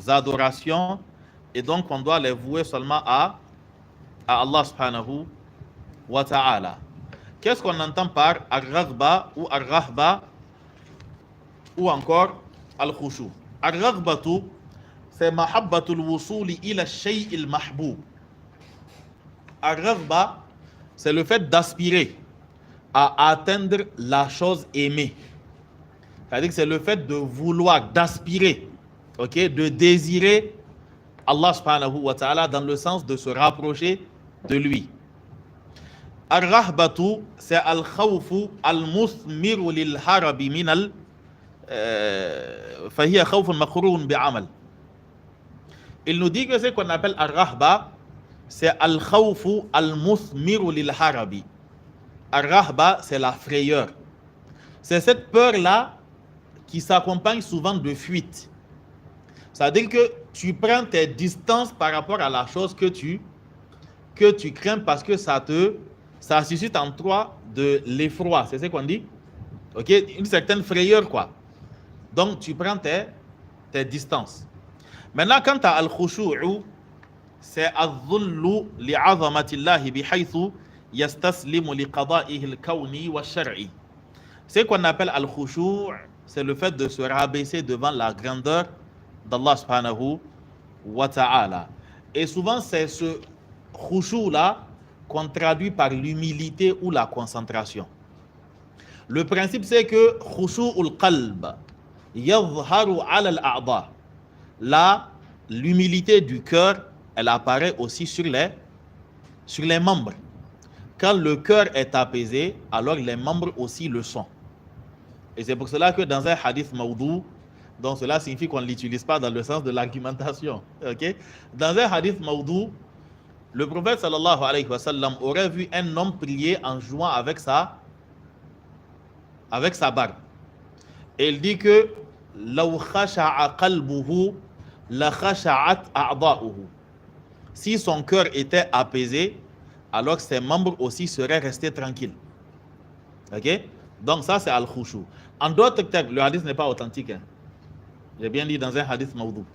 adorations et donc on doit les vouer seulement à Allah subhanahu wa ta'ala. Qu'est-ce qu'on entend par ar-raghba ou ar-rahba ou encore al-khushu? Ar-raghbatu, c'est mahabbatul wusuli ila shay'il mahboub. Ar-raghba, c'est le fait d'aspirer à atteindre la chose aimée. C'est-à-dire que c'est le fait de vouloir, d'aspirer, de désirer Allah subhanahu wa ta'ala dans le sens de se rapprocher de lui. Ar-rahbatu, c'est al-khawfu al-muthmiru lil-harabi min al fahiya khawfun makhrun bi'amal. Il nous dit que ce qu'on appelle ar-rahba, c'est al-khawfu al-muthmiru lil-harabi. Ar-rahba, c'est la frayeur. C'est cette peur-là qui s'accompagne souvent de fuite. C'est-à-dire que tu prends tes distances par rapport à la chose que tu crains parce que ça suscite en toi de l'effroi. C'est ce qu'on dit? Une certaine frayeur, quoi. Donc, tu prends tes distances. Maintenant, quant à al-khushu'u, c'est al-dhullu li'azamatillahi bihaythu yastaslimu liqada'ihi al-kawni wa shar'i. Ce qu'on appelle al-khushu', c'est le fait de se rabaisser devant la grandeur d'Allah subhanahu wa ta'ala. Et souvent, c'est ce khushu'-là qu'on traduit par l'humilité ou la concentration. Le principe, c'est que khushu'ul qalb yadhharu ala al-a'dha. Là, l'humilité du cœur, elle apparaît aussi sur les membres. Quand le cœur est apaisé, alors les membres aussi le sont. Et c'est pour cela que dans un hadith maudou, donc cela signifie qu'on ne l'utilise pas dans le sens de l'argumentation. Dans un hadith maudou, le prophète sallallahu alayhi wa sallam aurait vu un homme prier en jouant avec sa barbe. Et il dit que law khasha'a qalbuhu la khasha'at a'da'uhu. Si son cœur était apaisé, alors que ses membres aussi seraient restés tranquilles. Donc ça c'est al-khushu. En d'autres textes, le hadith n'est pas authentique. J'ai bien dit dans un hadith maudou.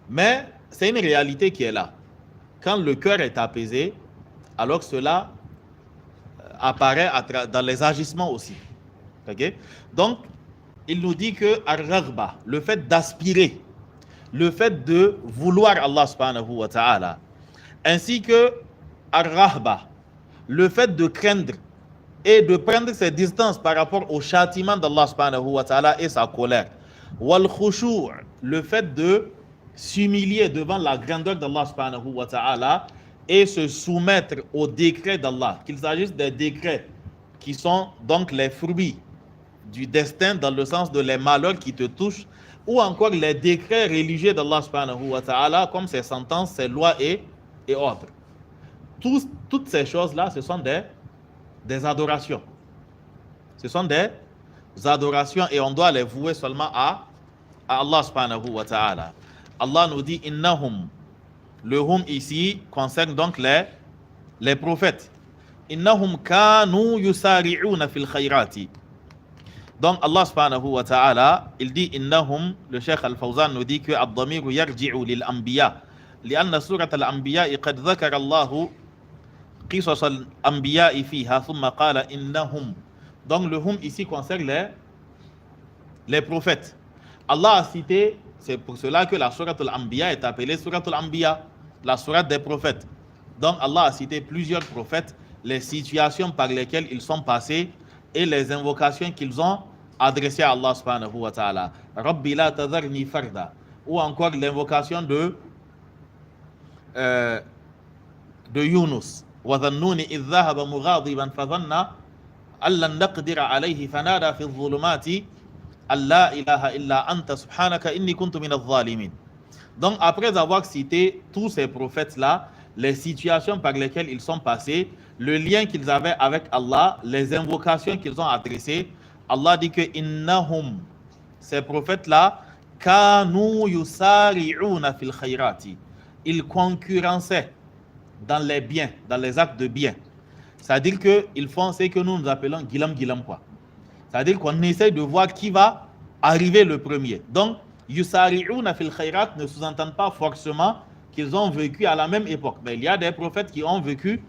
Mais c'est une réalité qui est là. Quand le cœur est apaisé, alors que cela apparaît dans les agissements aussi. Donc, il nous dit que ar-raghba, le fait d'aspirer, le fait de vouloir Allah subhanahu wa ta'ala, ainsi que ar-rahba, le fait de craindre et de prendre ses distances par rapport au châtiment d'Allah subhanahu wa ta'ala et sa colère. Wal khushu', le fait de s'humilier devant la grandeur d'Allah subhanahu wa ta'ala et se soumettre aux décrets d'Allah, qu'il s'agisse des décrets qui sont donc les fruits du destin dans le sens de les malheurs qui te touchent, ou encore les décrets religieux d'Allah subhanahu wa ta'ala comme ses sentences, ses lois et autres. Toutes ces choses-là, ce sont des adorations. Ce sont des adorations et on doit les vouer seulement à Allah subhanahu wa ta'ala. Allah nous dit innahum. Le hum ici concerne donc les prophètes. Innahum kanu yusari'una fil khayrati. Donc Allah subhanahu wa ta'ala, il dit innahum, le Cheikh Al-Fawzan nous dit que ad-damiru yarji'u lil anbiya. لأن سورة الأنبياء قد ذكر الله قصص الأنبياء فيها ثم قال إنهم. Donc le hum ici concerne les prophètes. Allah a cité, c'est pour cela que la sourate al-Anbiya est appelée sourate al-Anbiya, la sourate des prophètes. Donc Allah a cité plusieurs prophètes, les situations par lesquelles ils sont passés et les invocations qu'ils ont adressées à Allah subhanahu wa ta'ala. Rabbi la tadharni farda. Ou encore l'invocation de Yunus. وَظَنُّونِ إِذْ ذَهَبَ مُغَاضِبًا فَظَنَّ أَن لَّن نَّقْدِرَ عَلَيْهِ فَنَادَى فِي الظُّلُمَاتِ أَن لَّا إِلَهَ إِلَّا أَنْتَ سُبْحَانَكَ إِنِّي كُنتُ مِنَ الظَّالِمِينَ. Donc après avoir cité tous ces prophètes-là, les situations par lesquelles ils sont passés, le lien qu'ils avaient avec Allah, les invocations qu'ils ont adressées, Allah dit que innahum, ces prophètes-là, kanu yusari'una fil khayrati, ils concurrençaient dans les biens, dans les actes de bien. C'est-à-dire qu'ils font ce que nous appelons gilam gilam, quoi. C'est-à-dire qu'on essaie de voir qui va arriver le premier. Donc, Yusari'una fil khayrat ne sous-entendent pas forcément qu'ils ont vécu à la même époque. Mais il y a des prophètes qui ont vécu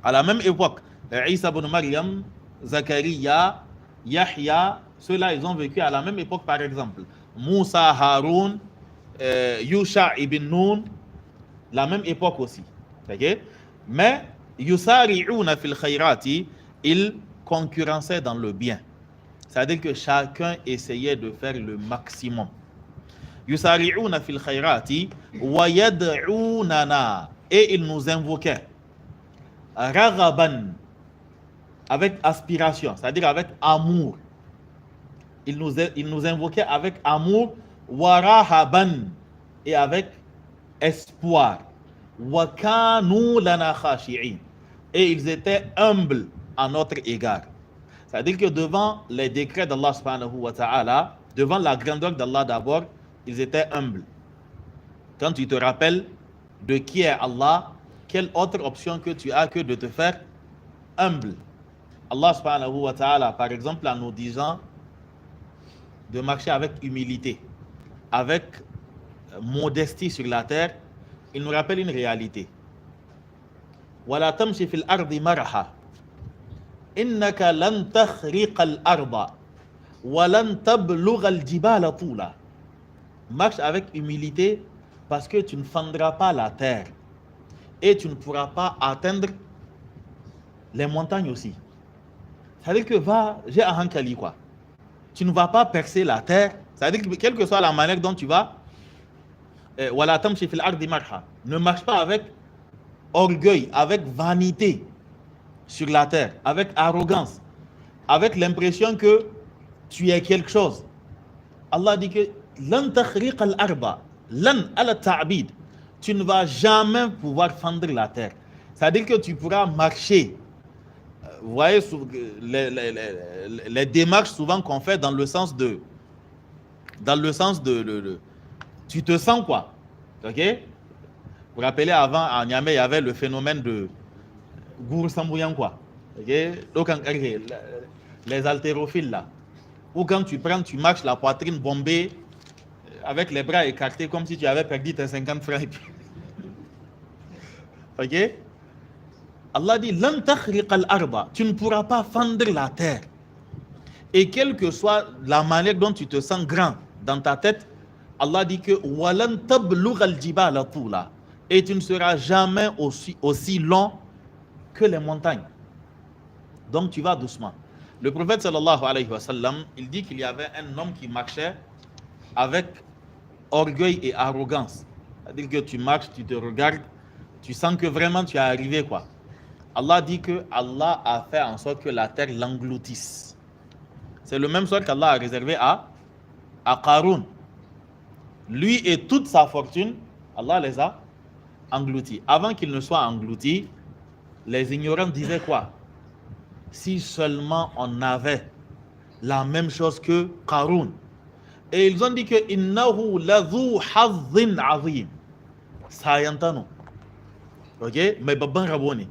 à la même époque. Isa ibn Maryam, Zakaria, Yahya, ceux-là, ils ont vécu à la même époque, par exemple. Moussa, Haroun, Yusha ibn Nun, la même époque aussi. Okay? Mais Yusari'una fil khayrati, ils concurrençaient dans le bien. C'est-à-dire que chacun essayait de faire le maximum. Yusari'una fil khayrati wa yad'unana, et ils nous invoquaient. Raghaban, avec aspiration, c'est-à-dire avec amour. Ils nous invoquaient avec amour. Warahaban, et avec espoir. Wa kanu lana khashi'in, et ils étaient humbles à notre égard. C'est-à-dire que devant les décrets d'Allah subhanahu wa ta'ala, devant la grandeur d'Allah d'abord, ils étaient humbles. Quand tu te rappelles de qui est Allah, quelle autre option que tu as que de te faire humble? Allah subhanahu wa ta'ala, par exemple, en nous disant de marcher avec humilité, avec modestie sur la terre, il nous rappelle une réalité. وَلَا تَمْشِ فِي الْأَرْضِ مَرَحًا إِنَّكَ لَنْ تَخْرِقَ الْأَرْضَ وَلَنْ تَبْلُغَ الْجِبَالَ طُولًا. Marche avec humilité parce que tu ne fendras pas la terre et tu ne pourras pas atteindre les montagnes aussi. C'est-à-dire que j'ai un hankali quoi. Tu ne vas pas percer la terre. C'est-à-dire que quelle que soit la manière dont tu vas, ne marche pas avec orgueil, avec vanité sur la terre, avec arrogance, avec l'impression que tu es quelque chose. Allah dit que tu ne vas jamais pouvoir fendre la terre. C'est-à-dire que tu pourras marcher. Vous voyez les démarches souvent qu'on fait dans le sens de tu te sens quoi, ok? Vous vous rappelez avant à Niamey il y avait le phénomène de Gour Sambouyan quoi, ok? Donc les haltérophiles là, ou quand tu marches la poitrine bombée avec les bras écartés comme si tu avais perdu tes 50 francs. Ok? Allah dit tu ne pourras pas fendre la terre. Et quelle que soit la manière dont tu te sens grand dans ta tête, Allah dit que et tu ne seras jamais aussi long que les montagnes. Donc tu vas doucement. Le prophète sallallahu alayhi wa sallam, il dit qu'il y avait un homme qui marchait avec orgueil et arrogance. C'est-à-dire que tu marches, tu te regardes, tu sens que vraiment tu es arrivé quoi. Allah dit que Allah a fait en sorte que la terre l'engloutisse. C'est le même sort qu'Allah a réservé à Qarun. Lui et toute sa fortune, Allah les a engloutis. Avant qu'il ne soit englouti, les ignorants disaient quoi? Si seulement on avait la même chose que Qarun. Et ils ont dit que innahu ladhu hazzin azim. Ça y entend. OK? Mais babban raboni.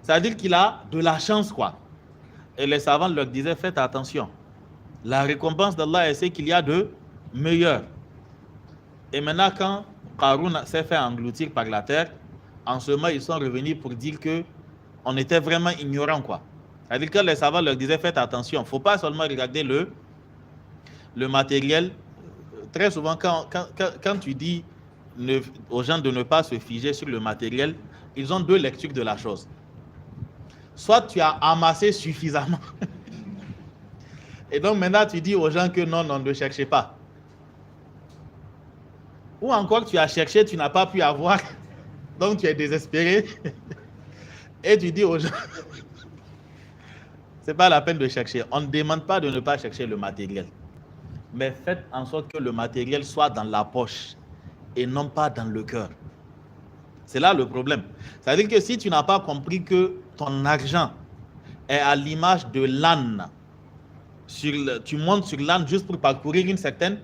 C'est-à-dire qu'il a de la chance quoi. Et les savants leur disaient faites attention. La récompense d'Allah est ce qu'il y a de meilleur. Et maintenant quand Qarun s'est fait engloutir par la terre, en ce moment ils sont revenus pour dire que on était vraiment ignorants quoi. C'est-à-dire que les savants leur disaient faites attention. Il ne faut pas seulement regarder le matériel. Très souvent quand tu dis aux gens de ne pas se figer sur le matériel, ils ont deux lectures de la chose. Soit tu as amassé suffisamment. Et donc maintenant tu dis aux gens que non, ne cherchez pas. Ou encore tu as cherché, tu n'as pas pu avoir. Donc tu es désespéré. Et tu dis aux gens, c'est pas la peine de chercher. On ne demande pas de ne pas chercher le matériel. Mais faites en sorte que le matériel soit dans la poche et non pas dans le cœur. C'est là le problème. C'est-à-dire que si tu n'as pas compris que ton argent est à l'image de l'âne, tu montes sur l'âne juste pour parcourir une certaine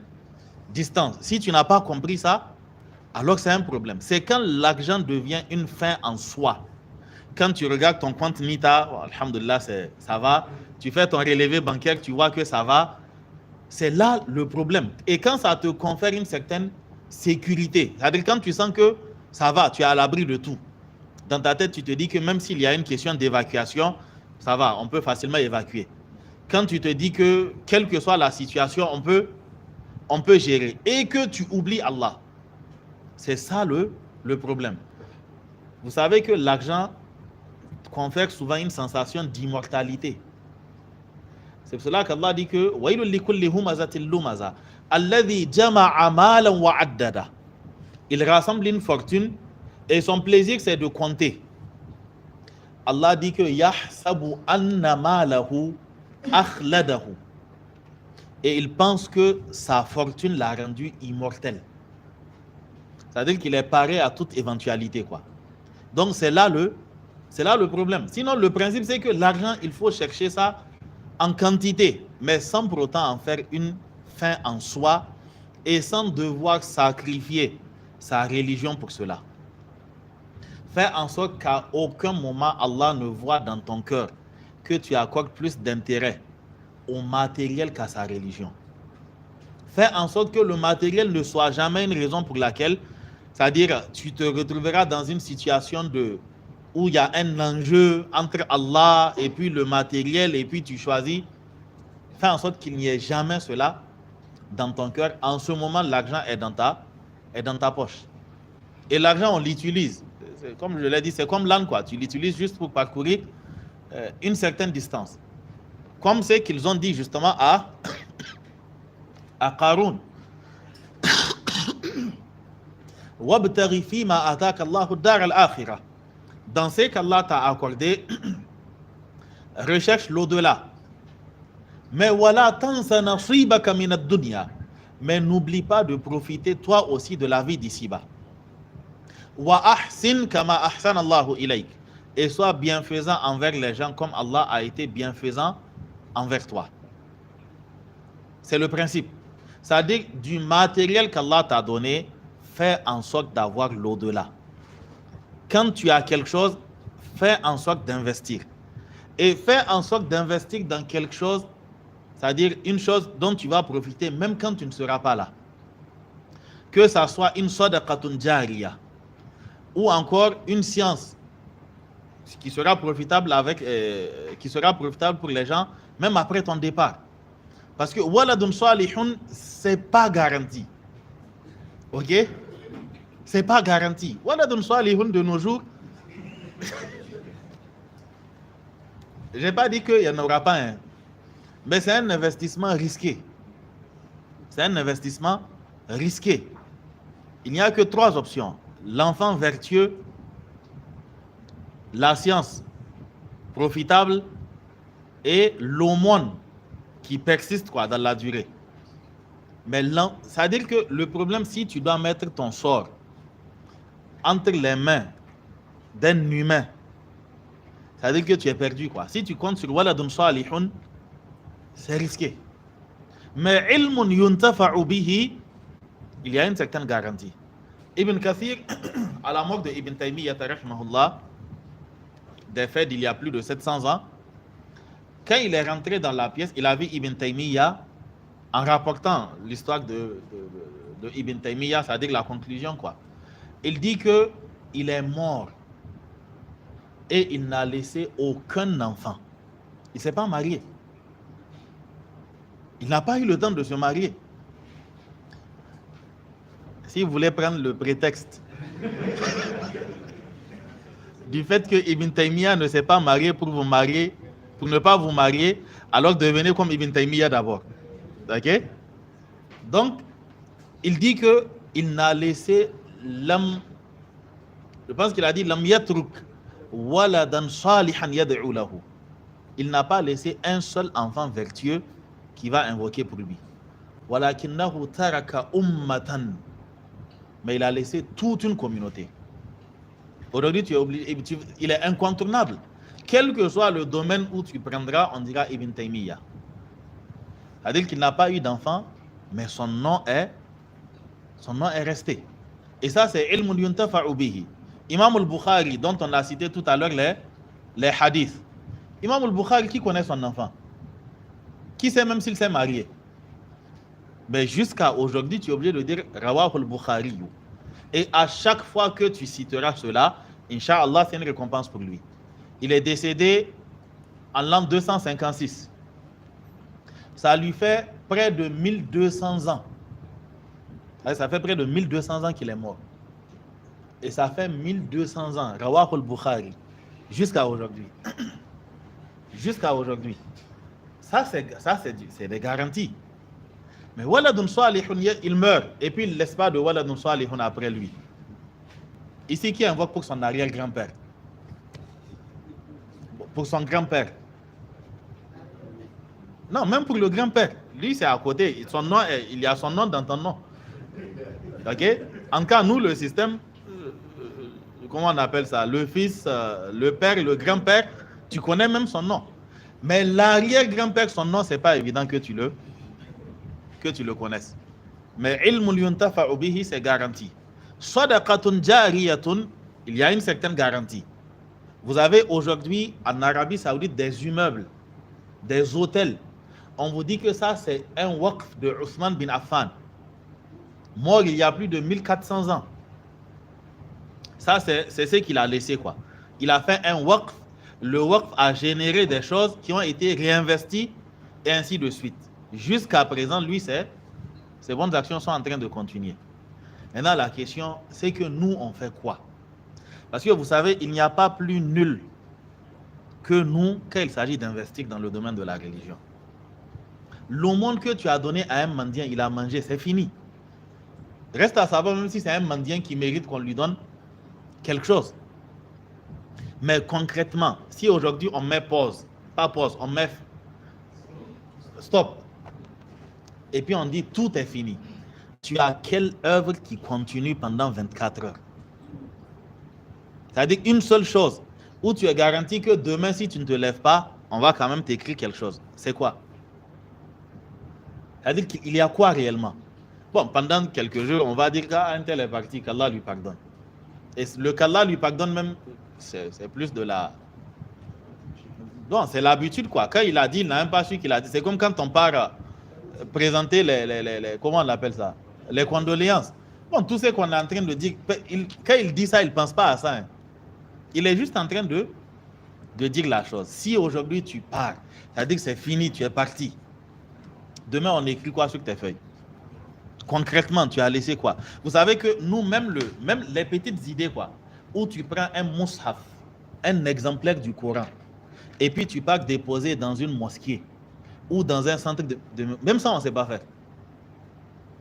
distance. Si tu n'as pas compris ça, alors c'est un problème. C'est quand l'argent devient une fin en soi. Quand tu regardes ton compte Nita, alhamdulillah, ça va. Tu fais ton relevé bancaire, tu vois que ça va. C'est là le problème. Et quand ça te confère une certaine sécurité, c'est-à-dire quand tu sens que ça va, tu es à l'abri de tout. Dans ta tête, tu te dis que même s'il y a une question d'évacuation, ça va, on peut facilement évacuer. Quand tu te dis que, quelle que soit la situation, on peut gérer. Et que tu oublies Allah. C'est ça le problème. Vous savez que l'argent confère souvent une sensation d'immortalité. C'est pour cela qu'Allah dit que il rassemble une fortune et son plaisir c'est de compter. Allah dit que yahsabu anna malahu akhladahu, et il pense que sa fortune l'a rendu immortel. C'est-à-dire qu'il est paré à toute éventualité, quoi. Donc c'est là le problème. Sinon le principe c'est que l'argent, il faut chercher ça en quantité, mais sans pour autant en faire une fin en soi et sans devoir sacrifier sa religion pour cela. Fais en sorte qu'à aucun moment Allah ne voit dans ton cœur que tu accordes plus d'intérêt au matériel qu'à sa religion. Fais en sorte que le matériel ne soit jamais une raison pour laquelle, c'est-à-dire tu te retrouveras dans une situation où il y a un enjeu entre Allah et puis le matériel et puis tu choisis. Fais en sorte qu'il n'y ait jamais cela dans ton cœur. En ce moment, l'argent est dans ta poche. Et l'argent, on l'utilise. Comme je l'ai dit, c'est comme l'âne, quoi. Tu l'utilises juste pour parcourir une certaine distance. Comme c'est qu'ils ont dit justement à Qarun. وَابْتَغِ فِي مَا آتَاكَ اللَّهُ الدَّارَ الْآخِرَةَ. Dans ce qu'Allah t'a accordé, recherche l'au-delà. Mais voilà, tansa nasibaka min ad-dunya. Mais n'oublie pas de profiter toi aussi de la vie d'ici-bas. Wa ahsin kama ahsana Allahu ilayk. Et sois bienfaisant envers les gens comme Allah a été bienfaisant envers toi. C'est le principe. C'est-à-dire du matériel qu'Allah t'a donné, fais en sorte d'avoir l'au-delà. Quand tu as quelque chose, fais en sorte d'investir. Et fais en sorte d'investir dans quelque chose, c'est-à-dire une chose dont tu vas profiter même quand tu ne seras pas là. Que ça soit une sadaqatun jariya ou encore une science qui sera profitable pour les gens même après ton départ. Parce que waladun salihun, c'est pas garanti. OK? C'est pas garanti. Waladun salihun de nos jours, j'ai pas dit qu'il n'y en aura pas un, mais c'est un investissement risqué. C'est un investissement risqué. Il n'y a que 3 options. L'enfant vertueux, la science profitable et l'aumône qui persiste dans la durée. Mais ça veut dire que le problème, si tu dois mettre ton sort entre les mains d'un humain, ça veut dire que tu es perdu, quoi. Si tu comptes sur waladun salihun, c'est risqué. Mais ilmun yuntafa'u bihi, il y a une certaine garantie. Ibn Kathir, à la mort de Ibn Taymiyyah, des faits d'il y a plus de 700 ans, quand il est rentré dans la pièce, il a vu Ibn Taymiyyah en rapportant l'histoire de Ibn Taymiyyah, c'est-à-dire la conclusion, quoi. Il dit que il est mort et il n'a laissé aucun enfant. Il ne s'est pas marié. Il n'a pas eu le temps de se marier. Si vous voulez prendre le prétexte du fait que Ibn Taymiyyah ne s'est pas marié pour ne pas vous marier, alors devenez comme Ibn Taymiyyah d'abord. Ok? Donc, il dit que il n'a laissé je pense qu'il a dit lam yatruk waladan salihan yad'u lahu. Il n'a pas laissé un seul enfant vertueux qui va invoquer pour lui. Walakinnahu taraka ummatan. Mais il a laissé toute une communauté. Aujourd'hui, tu es obligé, il est incontournable. Quel que soit le domaine où tu prendras, on dira Ibn Taymiyyah. C'est-à-dire qu'il n'a pas eu d'enfant, mais son nom est resté. Et ça, c'est ilmun yuntafa'u bihi. Imam al-Bukhari, dont on a cité tout à l'heure les hadiths. Imam al-Bukhari, qui connaît son enfant? Qui sait même s'il s'est marié? Mais jusqu'à aujourd'hui, tu es obligé de dire Rawah al-Bukhari. Et à chaque fois que tu citeras cela, Inch'Allah, c'est une récompense pour lui. Il est décédé en l'an 256. Ça lui fait près de 1200 ans. Ça fait près de 1200 ans qu'il est mort. Et ça fait 1200 ans, Rawah al-Bukhari, jusqu'à aujourd'hui. Jusqu'à aujourd'hui. Ça, c'est des garanties. Mais Waladun Salihun, il meurt. Et puis il ne laisse pas de Waladun Salihun après lui. Ici, qui invoque pour son arrière-grand-père? Pour son grand-père. Non, même pour le grand-père. Lui, c'est à côté. Son nom, il y a son nom dans ton nom. Ok? En cas, nous, le système, comment on appelle ça? Le fils, le père, le grand-père, tu connais même son nom. Mais l'arrière-grand-père, son nom, c'est pas évident que tu le connaisses. Mais ilmul yuntafa'u bihi, c'est garanti. Sadaqatun jariyatun, il y a une certaine garantie. Vous avez aujourd'hui en Arabie Saoudite des immeubles, des hôtels. On vous dit que ça, c'est un waqf de Othman bin Affan, mort il y a plus de 1400 ans. Ça, c'est ce qu'il a laissé, quoi. Il a fait un waqf. Le waqf a généré des choses qui ont été réinvesties et ainsi de suite. Jusqu'à présent, lui, ces bonnes actions sont en train de continuer. Maintenant, la question, c'est que nous, on fait quoi? Parce que vous savez, il n'y a pas plus nul que nous quand il s'agit d'investir dans le domaine de la religion. L'aumône que tu as donné à un mendiant, il a mangé, c'est fini. Reste à savoir, même si c'est un mendiant qui mérite qu'on lui donne quelque chose. Mais concrètement, si aujourd'hui on met pause, pas pause, on met stop, et puis on dit tout est fini, tu as quelle œuvre qui continue pendant 24 heures? C'est-à-dire une seule chose, où tu es garanti que demain, si tu ne te lèves pas, on va quand même t'écrire quelque chose. C'est quoi? C'est-à-dire qu'il y a quoi réellement? Bon, pendant quelques jours, on va dire qu'un tel est parti, qu'Allah lui pardonne. Et le qu'Allah lui pardonne même, c'est plus de la... Non, c'est l'habitude, quoi. Quand il a dit, il n'a même pas su qu'il a dit. C'est comme quand on part présenter les comment on appelle ça? Les condoléances. Bon, tout ce qu'on est en train de dire, quand il dit ça, il ne pense pas à ça. Hein. Il est juste en train de dire la chose. Si aujourd'hui tu pars, ça veut dire que c'est fini, tu es parti. Demain, on écrit quoi sur tes feuilles? Concrètement, tu as laissé quoi? Vous savez que nous, même les petites idées, quoi, où tu prends un mushaf, un exemplaire du Coran, et puis tu pars déposer dans une mosquée ou dans un centre de... Même ça, on ne sait pas faire.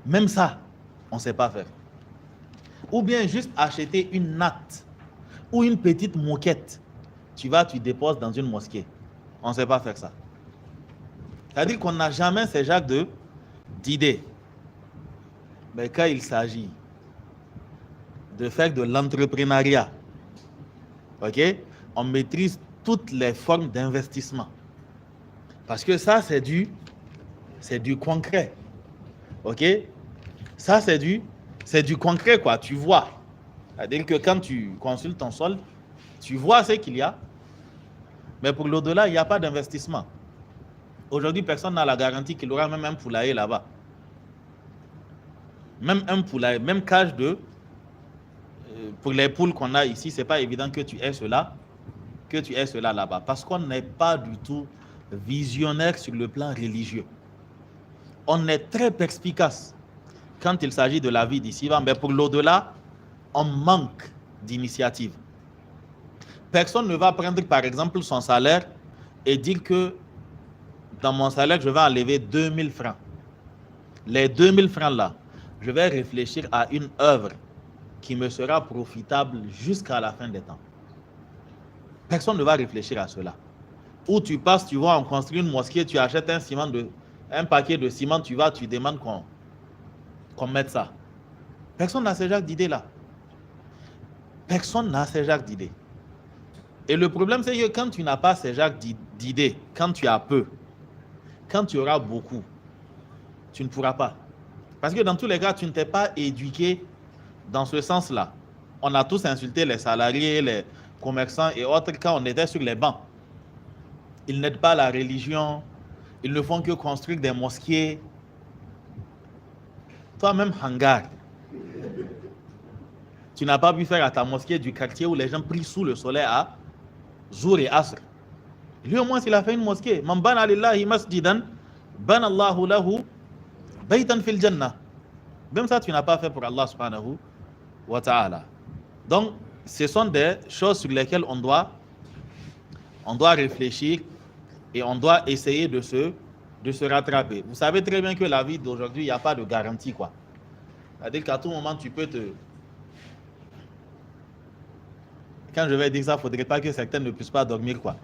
Même ça, on ne sait pas faire. Ou bien juste acheter une natte ou une petite moquette. Tu déposes dans une mosquée. On ne sait pas faire ça. C'est-à-dire qu'on n'a jamais ces genres d'idées. Mais quand il s'agit de faire de l'entrepreneuriat, ok, on maîtrise toutes les formes d'investissement. Parce que ça, c'est du concret. Ok? Ça, c'est du concret, quoi. Tu vois. C'est-à-dire que quand tu consultes ton solde, tu vois ce qu'il y a. Mais pour l'au-delà, il n'y a pas d'investissement. Aujourd'hui, personne n'a la garantie qu'il aura même un poulailler là-bas. Même un poulailler, même cage pour les poules qu'on a ici, ce n'est pas évident que tu aies cela là-bas. Parce qu'on n'est pas du tout visionnaire sur le plan religieux. On est très perspicace quand il s'agit de la vie d'ici, mais pour l'au-delà, on manque d'initiative. Personne ne va prendre par exemple son salaire et dire que dans mon salaire, je vais enlever 2000 francs. Les 2000 francs là, je vais réfléchir à une œuvre qui me sera profitable jusqu'à la fin des temps. Personne ne va réfléchir à cela. Où tu passes, tu vois, on construit une mosquée, tu achètes un paquet de ciment, tu demandes qu'on mette ça. Personne n'a ce genre d'idée-là. Personne n'a ce genre d'idée. Et le problème, c'est que quand tu n'as pas ce genre d'idée, quand tu as peu, quand tu auras beaucoup, tu ne pourras pas. Parce que dans tous les cas, tu ne t'es pas éduqué dans ce sens-là. On a tous insulté les salariés, les commerçants et autres quand on était sur les bancs. Ils n'aident pas la religion, ils ne font que construire des mosquées. Toi-même, hangar. Tu n'as pas pu faire à ta mosquée du quartier où les gens prient sous le soleil à Zour et Asr. Lui, au moins, il a fait une mosquée. Man bana lillahi masjidan, bana Allahu lahu baytan fil jannah. Même ça, tu n'as pas fait pour Allah subhanahu wa ta'ala. Donc, ce sont des choses sur lesquelles on doit réfléchir et on doit essayer de se rattraper. Vous savez très bien que la vie d'aujourd'hui, il n'y a pas de garantie, quoi. C'est-à-dire qu'à tout moment, tu peux te... Quand je vais dire ça, il ne faudrait pas que certains ne puissent pas dormir, quoi.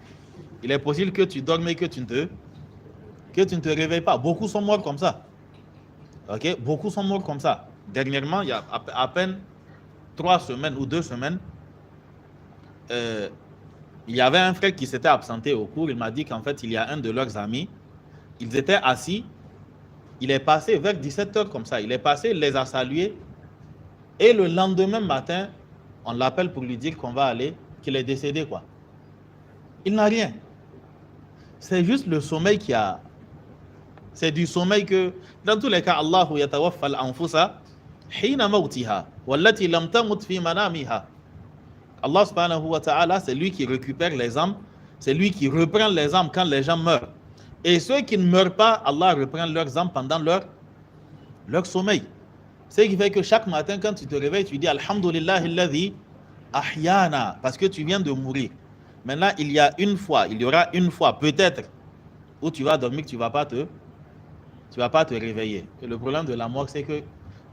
Il est possible que tu dormes et que tu ne te réveilles pas. Beaucoup sont morts comme ça. Ok? Beaucoup sont morts comme ça. Dernièrement, il y a à peine 3 semaines ou 2 semaines, il y avait un frère qui s'était absenté au cours. Il m'a dit qu'en fait, il y a un de leurs amis. Ils étaient assis. Il est passé vers 17h comme ça. Il est passé, il les a salués. Et le lendemain matin, on l'appelle pour lui dire qu'on va aller, qu'il est décédé, quoi. Il n'a rien. C'est juste le sommeil qui a... C'est du sommeil que... Dans tous les cas, Allahu yatawaffa al-anfusa hina mawtiha wallati lam tamut fi manamiha. Allah subhanahu wa ta'ala, c'est lui qui récupère les âmes, c'est lui qui reprend les âmes quand les gens meurent. Et ceux qui ne meurent pas, Allah reprend leurs âmes pendant leur sommeil. Ce qui fait que chaque matin, quand tu te réveilles, tu dis Alhamdulillahi alladhi ahyana, parce que tu viens de mourir. Maintenant, il y aura une fois, peut-être, où tu vas dormir, tu ne vas pas te réveiller. Et le problème de la mort, c'est qu'il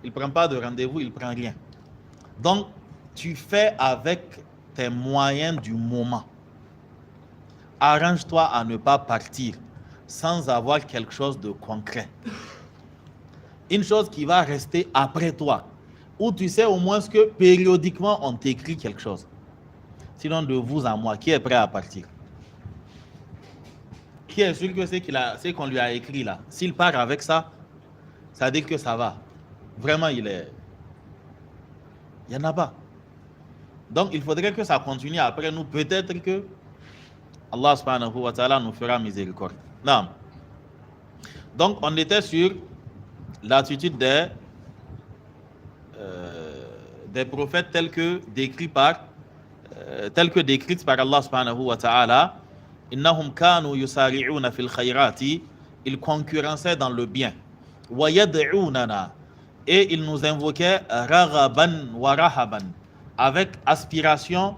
ne prend pas de rendez-vous, il ne prend rien. Donc, tu fais avec tes moyens du moment. Arrange-toi à ne pas partir sans avoir quelque chose de concret. Une chose qui va rester après toi, où tu sais au moins que périodiquement on t'écrit quelque chose. Sinon, de vous à moi, qui est prêt à partir? Qui est sûr que c'est qu'on lui a écrit là? S'il part avec ça, ça veut dire que ça va. Vraiment, il n'y en a pas. Donc, il faudrait que ça continue après nous. Peut-être que Allah subhanahu wa ta'ala nous fera miséricorde. Non. Donc, on était sur l'attitude des prophètes tels que décrites par Allah subhanahu wa ta'ala. Innahum kanu yusari'una fil khayrati, ils concurrençaient dans le bien. Wa yad'unana, et ils nous invoquaient raghaban wa rahaban, avec aspiration,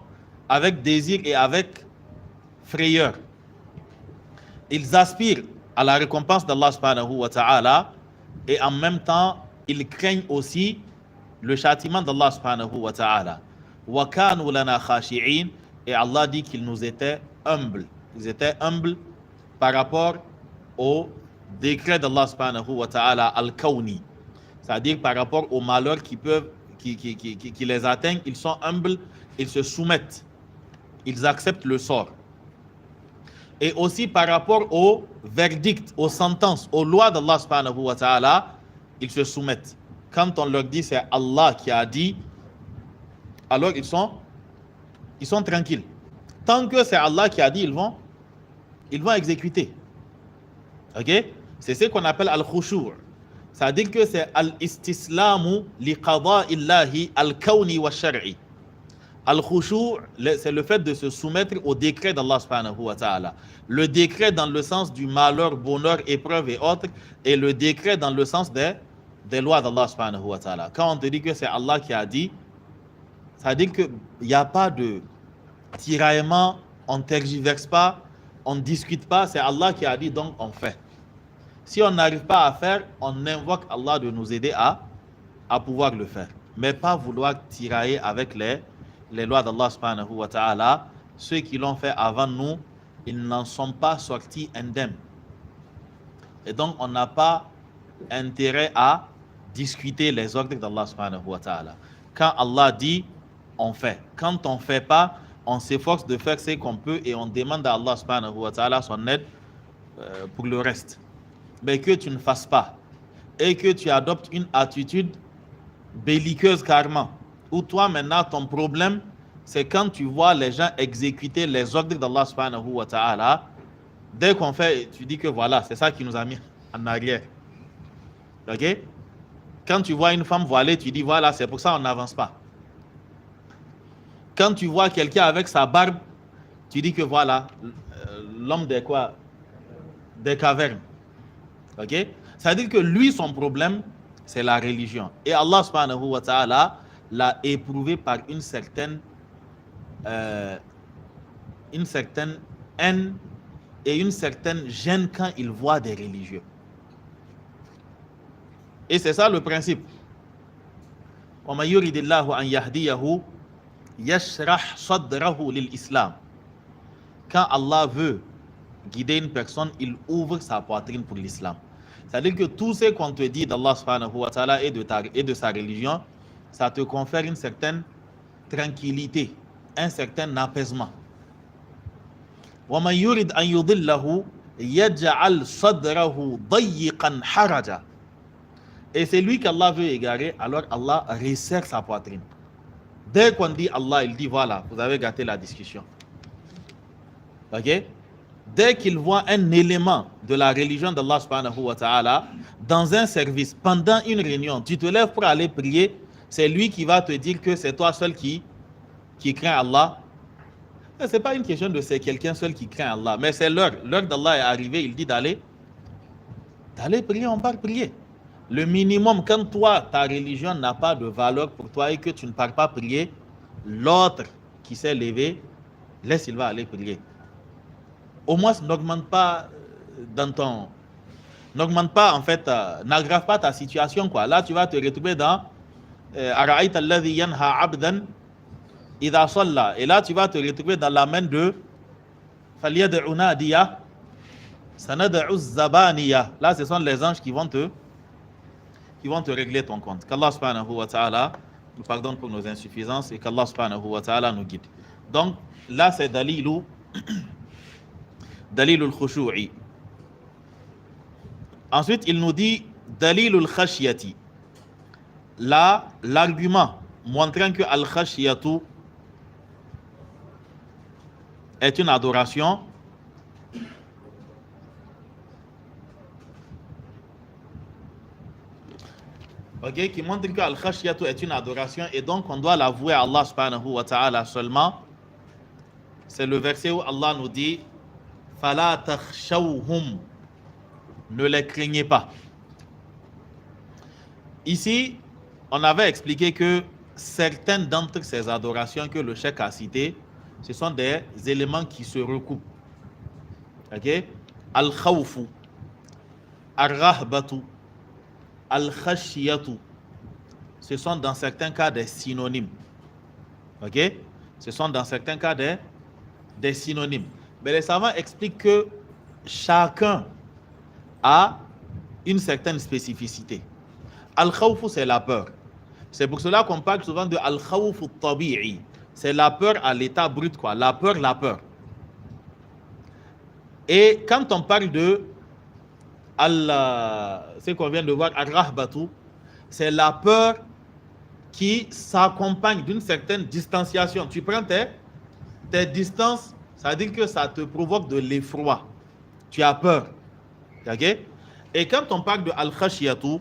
avec désir et avec frayeur. Ils aspirent à la récompense d'Allah subhanahu wa ta'ala et en même temps, ils craignent aussi le châtiment d'Allah subhanahu wa ta'ala. Wa kanu lana khashi'in, et Allah dit qu'ils nous étaient humbles. Ils étaient humbles par rapport au décret d'Allah subhanahu wa ta'ala al-kawni. C'est-à-dire par rapport aux malheurs qui les atteignent, ils sont humbles, ils se soumettent, ils acceptent le sort. Et aussi par rapport aux verdicts, aux sentences, aux lois d'Allah subhanahu wa ta'ala, ils se soumettent. Quand on leur dit c'est Allah qui a dit, alors ils sont tranquilles. Tant que c'est Allah qui a dit, ils vont exécuter. Ok? C'est ce qu'on appelle al-khushu'. C'est-à-dire que c'est al-istislamu li qada'illahi al-kawni wa shar'i. Al-khushu', c'est le fait de se soumettre au décret d'Allah subhanahu wa ta'ala. Le décret dans le sens du malheur, bonheur, épreuve et autres, et le décret dans le sens des lois d'Allah subhanahu wa ta'ala. Quand on te dit que c'est Allah qui a dit, ça veut dire qu'il n'y a pas de tiraillement, on ne tergiverse pas, on ne discute pas, c'est Allah qui a dit, donc on fait. Si on n'arrive pas à faire, on invoque Allah de nous aider à pouvoir le faire. Mais pas vouloir tirailler avec les lois d'Allah subhanahu wa ta'ala. Ceux qui l'ont fait avant nous, ils n'en sont pas sortis indemnes. Et donc, on n'a pas intérêt à discuter les ordres d'Allah subhanahu wa ta'ala. Quand Allah dit, on fait. Quand on ne fait pas, on s'efforce de faire ce qu'on peut et on demande à Allah subhanahu wa ta'ala son aide pour le reste. Mais que tu ne fasses pas et que tu adoptes une attitude belliqueuse carrément, où toi maintenant ton problème c'est quand tu vois les gens exécuter les ordres d'Allah subhanahu wa ta'ala, dès qu'on fait, tu dis que voilà, c'est ça qui nous a mis en arrière. Ok? Quand tu vois une femme voilée, tu dis voilà, c'est pour ça qu'on n'avance pas. Quand tu vois quelqu'un avec sa barbe, tu dis que voilà, l'homme des quoi? Des cavernes. Ok? Ça veut dire que lui, son problème, c'est la religion. Et Allah subhanahu wa ta'ala l'a éprouvé par une certaine haine et une certaine gêne quand il voit des religieux. Et c'est ça le principe. وَمَن يُرِدِ اللَّهُ أَن يَهْدِيَهُ يَشْرَحْ صَدْرَهُ لِلْإِسْلَامِ. Quand Allah veut guider une personne, il ouvre sa poitrine pour l'islam. C'est-à-dire que tout ce qu'on te dit d'Allah subhanahu wa ta'ala et de sa religion, ça te confère une certaine tranquillité, un certain apaisement. وَمَن يُرِدْ أَن يُضِلَّهُ يَجْعَلْ صَدْرَهُ ضَيِّقًا حَرَجًا. Et c'est lui qu'Allah veut égarer, alors Allah resserre sa poitrine. Dès qu'on dit Allah, il dit voilà, vous avez gâté la discussion. Ok? Dès qu'il voit un élément de la religion d'Allah subhanahu wa ta'ala dans un service, pendant une réunion, tu te lèves pour aller prier, c'est lui qui va te dire que c'est toi seul qui craint Allah. Ce n'est pas une question de c'est quelqu'un seul qui craint Allah, mais c'est l'heure. L'heure d'Allah est arrivée, il dit d'aller prier, on part prier. Le minimum, quand toi, ta religion n'a pas de valeur pour toi et que tu ne pars pas prier, l'autre qui s'est levé, laisse, il va aller prier. Au moins, n'augmente pas en fait, n'aggrave pas ta situation, quoi. Là, tu vas te retrouver dans Ara'ayta alladhi yanha abdan idha salla. Et là, tu vas te retrouver dans la main de Falyad'u nadiya sanad'u zabaniya. Là, ce sont les anges qui vont te régler ton compte. Qu'Allah subhanahu wa ta'ala nous pardonne pour nos insuffisances et qu'Allah subhanahu wa ta'ala nous guide. Donc, là, c'est dalilul khushu'i. Ensuite, il nous dit dalilul khashiyati. Là, l'argument montrant que al-khashiyatu est une adoration, qui montre que al-khashiyatu est une adoration et donc on doit l'avouer à Allah subhanahu wa ta'ala seulement. C'est le verset où Allah nous dit fala takhshawhum, ne les craignez pas. Ici, on avait expliqué que certaines d'entre ces adorations que le cheikh a citées, ce sont des éléments qui se recoupent. Ok? Al-khawfu, al-rahbatu, al-khashiyatu, ce sont dans certains cas des synonymes. Ok? Ce sont dans certains cas des synonymes. Mais les savants expliquent que chacun a une certaine spécificité. Al-khawfu, c'est la peur. C'est pour cela qu'on parle souvent de al-khawfu tabi'i. C'est la peur à l'état brut, quoi. La peur. Et quand on parle de ce qu'on vient de voir, al-rahbatu, c'est la peur qui s'accompagne d'une certaine distanciation. Tu prends tes distances, ça veut dire que ça te provoque de l'effroi. Tu as peur. Okay? Et quand on parle de al-khashiyatu,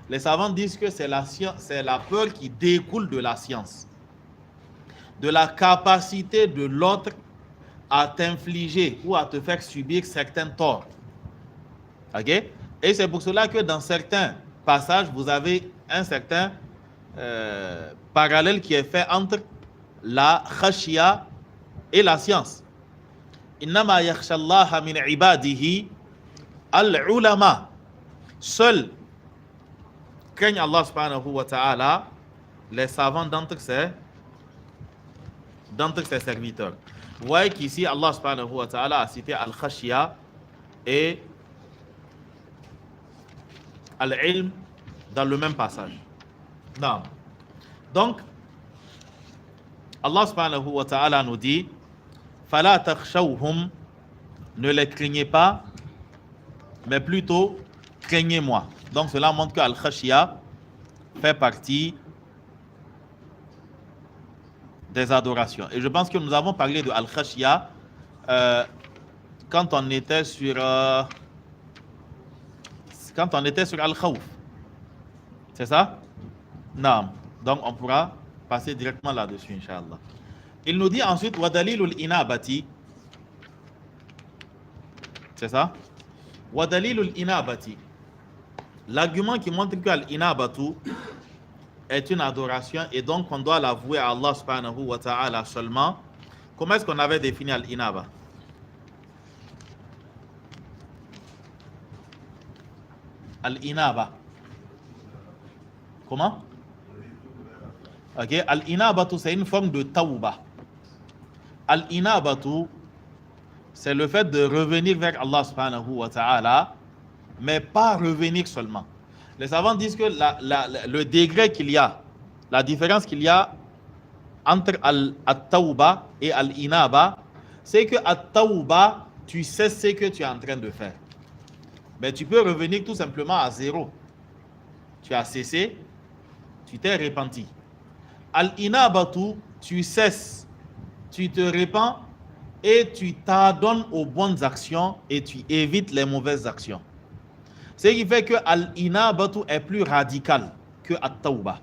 les savants disent que c'est la peur qui découle de la science, de la capacité de l'autre à t'infliger ou à te faire subir certains torts. Ok? Et c'est pour cela que dans certains passages, vous avez un certain parallèle qui est fait entre la khashia et la science. Innama yakhshallaha min ibadihi al-ulama. Seuls craignent Allah subhanahu wa ta'ala les savants d'entre ses serviteurs. Vous voyez qu'ici Allah subhanahu wa ta'ala a cité al-khashya et al-ilm dans le même passage. Non. Donc Allah subhanahu wa ta'ala nous dit fala takhshawhum, ne les craignez pas, mais plutôt craignez-moi. Donc cela montre que al-khashya fait partie des adorations. Et je pense que nous avons parlé de al-khashya quand on était sur al-khawf. C'est ça? Non. Donc on pourra passer directement là-dessus, Inch'Allah. Il nous dit ensuite Wadalilul inabati. C'est ça? Wadalilul inabati. L'argument qui montre que l'inabatu est une adoration et donc on doit l'avouer à Allah subhanahu wa ta'ala seulement. Comment est-ce qu'on avait défini l'inaba? Al-inaba. Comment? Ok, al-inabatu c'est une forme de tawba. Al-inabatu c'est le fait de revenir vers Allah subhanahu wa ta'ala, mais pas revenir seulement. Les savants disent que le degré qu'il y a, la différence qu'il y a entre al-tawba et al-inaba, c'est que al-tawba, tu sais ce que tu es en train de faire. Mais tu peux revenir tout simplement à zéro. Tu as cessé, tu t'es repenti. Al-inabatu, tu cesses, tu te repens et tu t'adonnes aux bonnes actions et tu évites les mauvaises actions. Ce qui fait que al-inabatu est plus radical que at-tawba.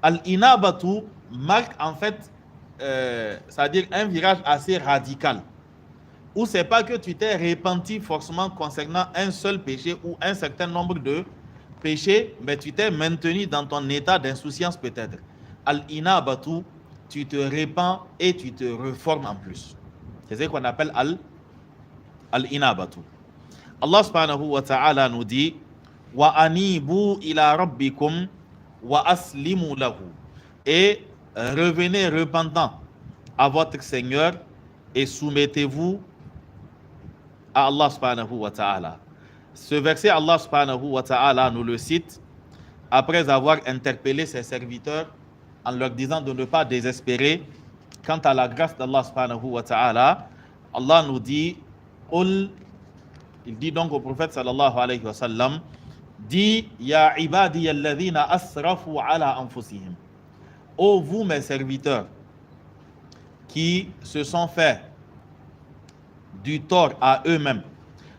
Al-inabatu marque en fait, c'est-à-dire un virage assez radical, où c'est pas que tu t'es repenti forcément concernant un seul péché ou un certain nombre de péchés, mais tu t'es maintenu dans ton état d'insouciance peut-être. Al-inabatu, tu te repens et tu te reformes en plus. C'est ce qu'on appelle al-inabatu. Allah subhanahu wa ta'ala nous dit wa anibu ila rabbikum wa aslimu lahu, et revenez repentant à votre Seigneur et soumettez-vous à Allah subhanahu wa ta'ala. Ce verset, Allah subhanahu wa ta'ala nous le cite après avoir interpellé ses serviteurs en leur disant de ne pas désespérer quant à la grâce d'Allah subhanahu wa ta'ala. Allah nous dit il dit donc au prophète sallallahu alayhi wa sallam, dit ya ibadi alladhina asrafu ala anfusihim, ô vous mes serviteurs qui se sont fait du tort à eux-mêmes,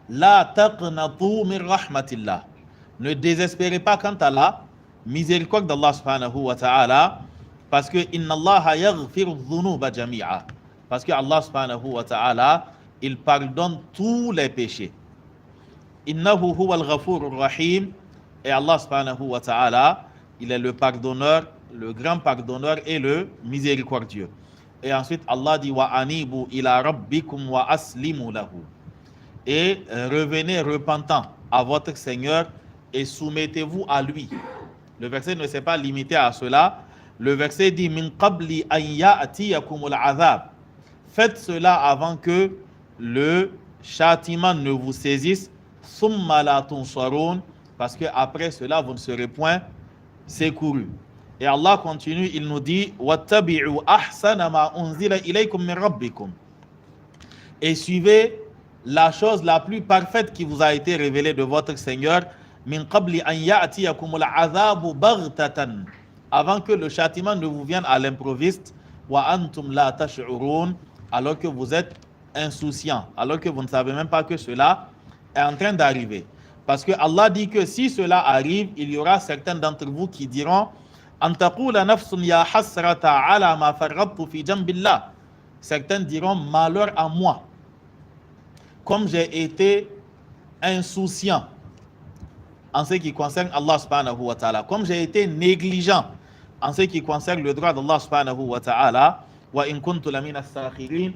la taqnatu min rahmatillah, ne désespérez pas quant à la miséricorde d'Allah subhanahu wa ta'ala, parce que inna Allah yaghfiru dhunuba jami'a, parce que Allah subhanahu wa ta'ala, il pardonne tous les péchés. Innahu huwa al-ghafurur rahim, et Allah subhanahu wa ta'ala, il est le pardonneur, le grand pardonneur et le miséricordieux. Et ensuite Allah dit wa anibu ila rabbikum wa aslimu lahu, et revenez repentant à votre Seigneur et soumettez-vous à lui. Le verset ne s'est pas limité à cela. Le verset dit min qabli an ya'tiyakumul azab, faites cela avant que le châtiment ne vous saisisse, summa la tunsarun, parce que après cela vous ne serez point secourus. Et Allah continue, il nous dit wattabi'u ahsana ma unzila ilaykum min rabbikum, et suivez la chose la plus parfaite qui vous a été révélée de votre Seigneur, min qabli an ya'tiyakumul azabu baghtatan, avant que le châtiment ne vous vienne à l'improviste, wa antum la tash'urun, alors que vous êtes insouciants, alors que vous ne savez même pas que cela est en train d'arriver. Parce que Allah dit que si cela arrive, il y aura certains d'entre vous qui diront an taqula nafsun ya hasrata ala ma farrattu fi jambillah, certains diront malheur à moi, comme j'ai été insouciant en ce qui concerne Allah subhanahu wa ta'ala, comme j'ai été négligent en ce qui concerne le droit d'Allah subhanahu wa ta'ala, wa in kuntu lamina as-sakhirin,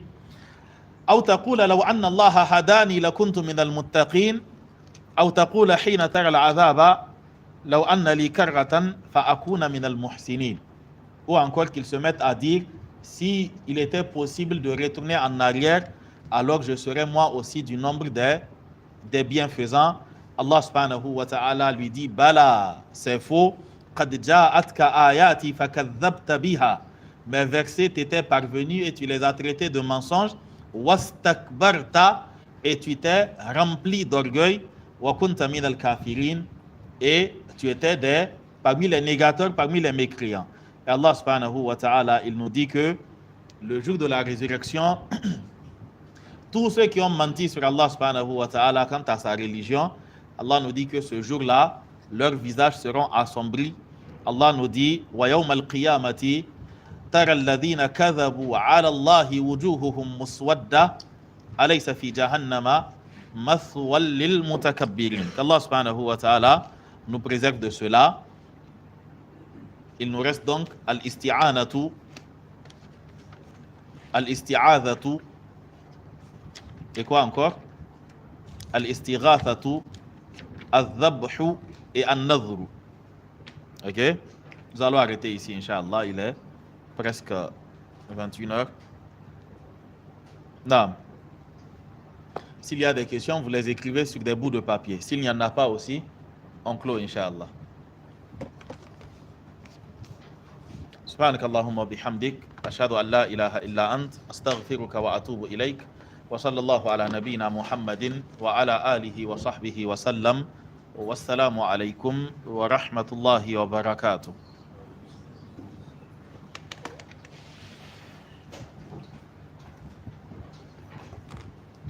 aw taqula law anna Allah hadani lakuntu min al-muttaqin, aw taqula hina tara al-'adhaba law anna li karratan fa akuna min al-muhsinin, ou encore qu'ils se mettent à dire si il était possible de retourner en arrière, alors je serais moi aussi du nombre des bienfaisants. Allah subhanahu wa ta'ala lui dit bala, c'est faux, qad ja'atka ayati fakadhabta biha, mes versets t'étaient parvenus et tu les as traités de mensonges, wastakbarta, et tu t'es rempli d'orgueil, wa kunta min al-kafirin, et tu étais parmi les négateurs, parmi les mécréants. Et Allah subhanahu wa ta'ala, il nous dit que le jour de la résurrection, tous ceux qui ont menti sur Allah subhanahu wa ta'ala quant à sa religion, Allah nous dit que ce jour-là, leurs visages seront assombris. Allah nous dit wa yawm al-qiyamati tara alladhina kadhabu ala Allahi wujuhuhum muswadda alaysa fi jahannama mathwal lil mutakabbirin. Qu'Allah subhanahu wa ta'ala nous préserve de cela. Il nous reste donc al-isti'anatu, al-isti'adhatu, et quoi encore? Al-istighathatu, al-dhabhu et al-nadhru. Ok? Nous allons arrêter ici, Inch'Allah. Il est presque 21h. Non. S'il y a des questions, vous les écrivez sur des bouts de papier. S'il n'y en a pas aussi, on clôt, Inch'Allah. سبحانك اللهم وبحمدك أشهد أن لا إله إلا أنت أستغفرك وأتوب إليك وصلى الله على نبينا محمد وعلى آله وصحبه وسلم والسلام عليكم ورحمة الله وبركاته.